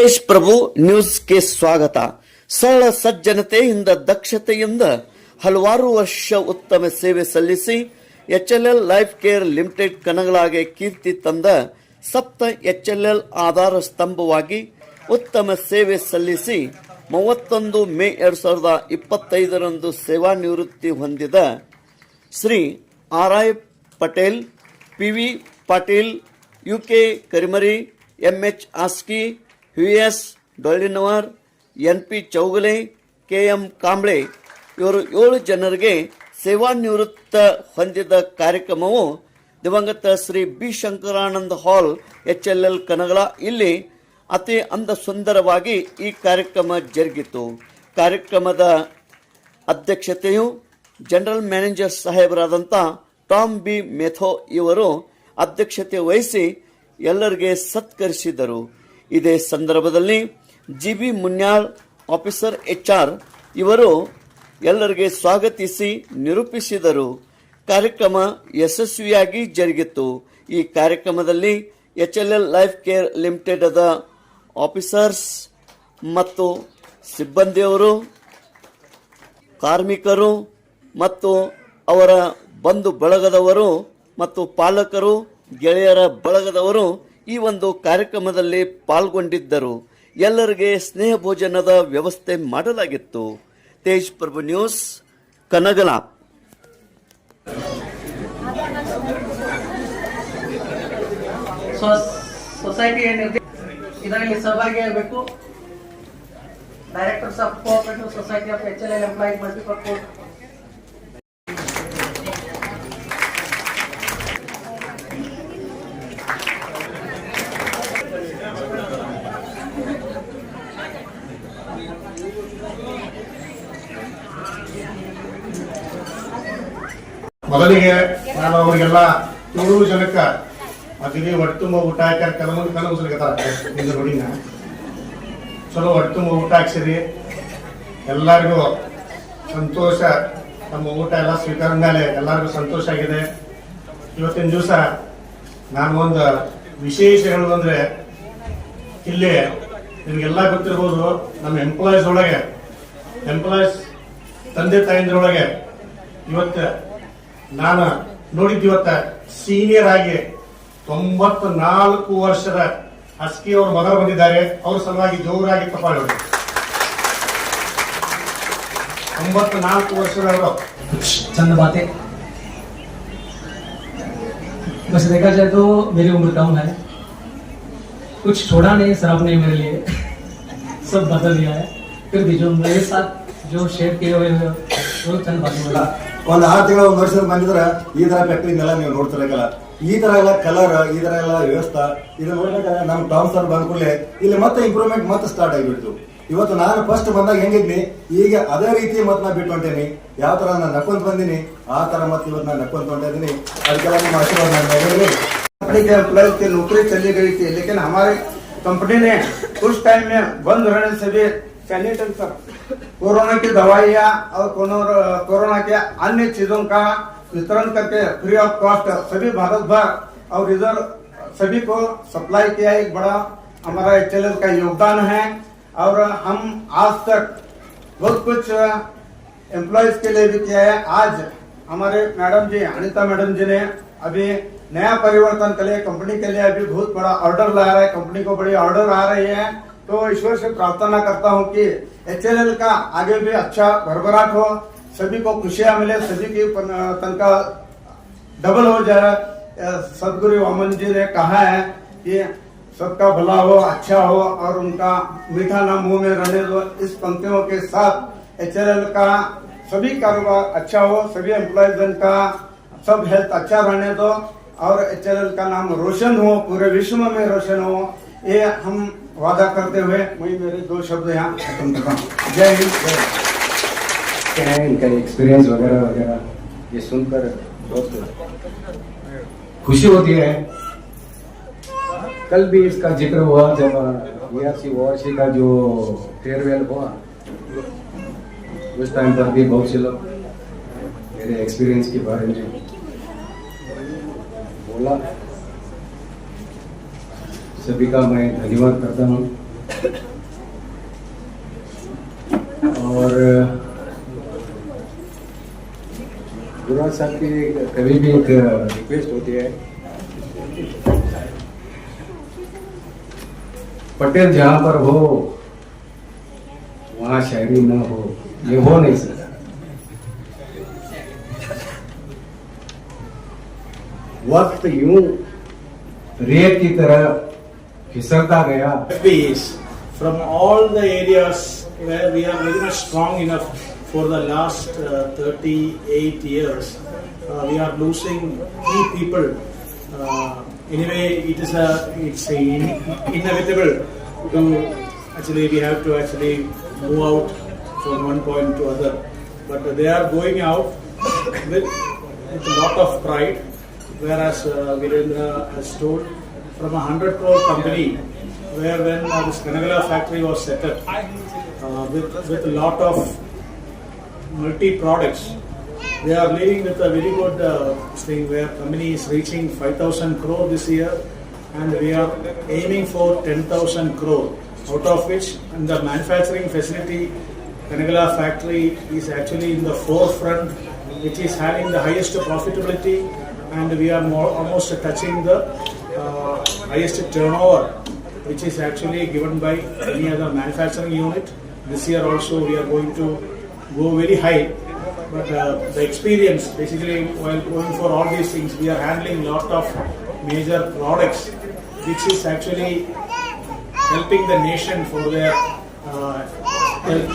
ತೇಜ್ ಪ್ರಭು ನ್ಯೂಸ್ಗೆ ಸ್ವಾಗತ. ಸರಳ ಸಜ್ಜನತೆಯಿಂದ ದಕ್ಷತೆಯಿಂದ ಹಲವಾರು ವರ್ಷ ಉತ್ತಮ ಸೇವೆ ಸಲ್ಲಿಸಿ HLL ಲೈಫ್ ಕೇರ್ ಲಿಮಿಟೆಡ್ ಕನಗಲಾಗೆ ಕೀರ್ತಿ ತಂದ ಸಪ್ತ HLL ಆಧಾರ ಸ್ತಂಭವಾಗಿ ಉತ್ತಮ ಸೇವೆ ಸಲ್ಲಿಸಿ 31 ಮೇ 2025 ಸೇವಾ ನಿವೃತ್ತಿ ಹೊಂದಿದ Shri RI Patel, PV Patil, UK ಕರಿಮರಿ, MH ASCII, US ಡೊಳ್ಳಿನವರ್, NP Chougale, KM Kamble ಇವರು 7 ಜನರಿಗೆ ಸೇವಾ ನಿವೃತ್ತ ಹೊಂದಿದ ಕಾರ್ಯಕ್ರಮವು ದಿವಂಗತ ಶ್ರೀ ಬಿ ಶಂಕರಾನಂದ ಹಾಲ್ HLL ಕನಗಲ ಇಲ್ಲಿ ಅತಿ ಸುಂದರವಾಗಿ ಈ ಕಾರ್ಯಕ್ರಮ ಜರುಗಿತು. ಕಾರ್ಯಕ್ರಮದ ಅಧ್ಯಕ್ಷತೆಯು ಜನರಲ್ ಮ್ಯಾನೇಜರ್ ಸಾಹೇಬರಾದಂಥ ಟಾಮ್ ಬಿ ಮೆಥೋ ಇವರು ಅಧ್ಯಕ್ಷತೆ ವಹಿಸಿ ಎಲ್ಲರಿಗೆ ಸತ್ಕರಿಸಿದರು. ಇದೇ ಸಂದರ್ಭದಲ್ಲಿ GB ಮುನ್ಯಾಳ್ ಆಫೀಸರ್ HR ಇವರು ಎಲ್ಲರಿಗೆ ಸ್ವಾಗತಿಸಿ ನಿರೂಪಿಸಿದರು. ಕಾರ್ಯಕ್ರಮ ಯಶಸ್ವಿಯಾಗಿ ಜರುಗಿತು. ಈ ಕಾರ್ಯಕ್ರಮದಲ್ಲಿ HLL life care limited officers ಮತ್ತು ಸಿಬ್ಬಂದಿಯವರು, ಕಾರ್ಮಿಕರು ಮತ್ತು ಅವರ ಬಂಧು ಬಳಗದವರು ಮತ್ತು ಪಾಲಕರು, ಗೆಳೆಯರ ಬಳಗದವರು ಈ ಒಂದು ಕಾರ್ಯಕ್ರಮದಲ್ಲಿ ಪಾಲ್ಗೊಂಡಿದ್ದರು. ಎಲ್ಲರಿಗೆ ಸ್ನೇಹ ಭೋಜನದ ವ್ಯವಸ್ಥೆ ಮಾಡಲಾಗಿತ್ತು. ತೇಜ್ ಪ್ರಭು ನ್ಯೂಸ್ ಕನಗಲ. ಸೊಸೈಟಿ ಇದರಲ್ಲಿ ಸಹಭಾಗಿಯಾಗಬೇಕು. Directors of cooperative society of HLL employees multipurpose. ಮೊದಲಿಗೆ ನಾನು ಅವರಿಗೆಲ್ಲ 7 ಜನಕ್ಕ ಅದಿಗೆ ಒಟ್ಟು ಊಟ ಹಾಕ್ಯಾರ. ಕಲಮುಸ್ಲಿಕತ್ತಾರ ನೋಡಿನ ಚಲೋ ಒಟ್ಟು ಊಟ ಹಾಕ್ಸಿರಿ. ಎಲ್ಲರಿಗೂ ಸಂತೋಷ. ನಮ್ಮ ಊಟ ಎಲ್ಲ ಸ್ವೀಕಾರ ಮೇಲೆ ಎಲ್ಲರಿಗೂ ಸಂತೋಷ ಆಗಿದೆ. ಇವತ್ತಿನ ದಿವಸ ನಾನು ಒಂದು ವಿಶೇಷ ಹೇಳೋದಂದ್ರೆ, ಇಲ್ಲಿ ನಿಮ್ಗೆಲ್ಲ ಗೊತ್ತಿರ್ಬೋದು, ನಮ್ಮ ಎಂಪ್ಲಾಯೀಸ್ ತಂದೆ ತಾಯಂದ್ರೊಳಗೆ ಇವತ್ತು ನಾನು ನೋಡಿದ್ದು ಇವತ್ತ ಸೀನಿಯರ್ ಆಗಿ 94 ವರ್ಷದ ಅಸ್ಕಿ ಅವ್ರ ಮಗ ಬಂದಿದ್ದಾರೆ. ಅವ್ರ ಸಲುವಾಗಿ ಜೋರಾಗಿ ತಪಾಳಿ 94 ವರ್ಷದವರು. चंद बातें वैसे देखा जाए तो मेरी उम्र कम है, कुछ छोड़ा नहीं सर आपने मेरे लिए, सब बदल दिया है. फिर भी जो मेरे साथ जो शेयर किए हुए वो चंद बातें. ಒಂದು 6 ತಿಂಗಳ 1 ವರ್ಷ ಬಂದಿದ್ರೆ ಈ ತರ ಫ್ಯಾಕ್ಟ್ರಿನೆಲ್ಲ ನೀವು ನೋಡ್ತಿರಕಲ್ಲ. ಈ ತರ ಎಲ್ಲ ಕಲರ್, ಈ ತರ ಎಲ್ಲ ವ್ಯವಸ್ಥೆ ಇದು ನೋಡ್ಬೇಕಾದ್ರೆ ನಮ್ಮ ಟಾಮ್ ಸರ್ ಬಂದ ಕೂಡಲೇ ಇಲ್ಲಿ ಮತ್ತೆ ಇಂಪ್ರೂವ್ಮೆಂಟ್ ಮತ್ತೆ ಸ್ಟಾರ್ಟ್ ಆಗಿಬಿಡ್ತು. ಇವತ್ತು ನಾನು ಫಸ್ಟ್ ಬಂದಾಗ ಹೆಂಗಿದ್ನಿ, ಈಗ ಅದೇ ರೀತಿ ಮತ್ತೆ ನಾ ಬಿಟ್ಟು ಹೊಂಟೇನಿ. ಯಾವ ತರ ನಾನು ನಕ್ಕೊಂತ ಬಂದಿನಿ ಆ ತರ ಮತ್ತೆ ಇವತ್ತು ನಾನು ನಕ್ಕೊಂತ ಹೊಂಟಿದ್ದೀನಿ. ಅದಕ್ಕೆಲ್ಲ ನಿಮ್ಮ ಆಶೀರ್ವಾದ कंपनी के एम्प्लॉय की नौकरी चली गई थी, लेकिन हमारी कंपनी ने उस टाइम में बंद रहने से भी सैनिटाइजर, कोरोना की दवाइयाँ और कोरोना के अन्य चीजों का वितरण करके फ्री ऑफ कॉस्ट सभी भारत भर और इधर सभी को सप्लाई किया. एक बड़ा हमारा HLL का योगदान है. और हम आज तक बहुत कुछ एम्प्लॉयज के लिए भी किया है. आज हमारे मैडम जी, अनिता मैडम जी ने अभी नया परिवर्तन के लिए कंपनी के लिए अभी बहुत बड़ा ऑर्डर ला रहा है. कंपनी को बड़ी ऑर्डर आ रही है. तो ईश्वर से प्रार्थना करता हूँ कि HLL का आगे भी अच्छा भरभराट हो, सभी को खुशियां मिले, सभी की तनका डबल हो जाए. सदगुरु वामन जी ने कहा है कि सबका भला हो, अच्छा हो और उनका मीठा नाम मुंह में रहने दो. इस पंक्तियों के साथ HLL का सभी कारोबार अच्छा हो, सभी एम्प्लॉयज का सब हेल्थ अच्छा रहने दो और HLL का नाम रोशन हो, पूरे विश्व में रोशन हो. ये हम वादा करते हुए वही मेरे 2 शब्द यहाँ खत्म करता हूँ. जय हिंद. क्या है इनका एक्सपीरियंस वगैरह वगैरह ये सुनकर बहुत खुशी होती है. कल भी इसका जिक्र हुआ जब ERC का जो फेयरवेल हुआ, उस टाइम पर भी बहुत से लोग मेरे एक्सपीरियंस के बारे में बोला. सभी का मैं धन्यवाद करता हूँ. और गुरुराज साहब की कभी भी एक रिक्वेस्ट होती है, पटेल जहां पर हो वहां शायरी ना हो, ये हो नहीं सकता। वक्त यूं रेत की तरह फिसलता गया। FBs from all the areas where we are very much strong enough for the last 38 years. We are losing key people. Anyway, it's inevitable to actually we have to actually move out from one point to other. But they are going out with a lot of pride. Whereas Virendra has told from a 100 crore company, where when this Kanagala factory was set up with a lot of multi products, they are leading with a very good thing where company is reaching 5,000 crore this year, and we are aiming for 10,000 crore. Out of which, in the manufacturing facility, Kanagala factory is actually in the forefront, which is having the highest profitability. And we are almost touching the highest turnover, which is actually given by any other manufacturing unit. This year also we are going to go very high. But the experience, basically, while going for all these things, we are handling lot of major products, which is actually helping the nation for their health.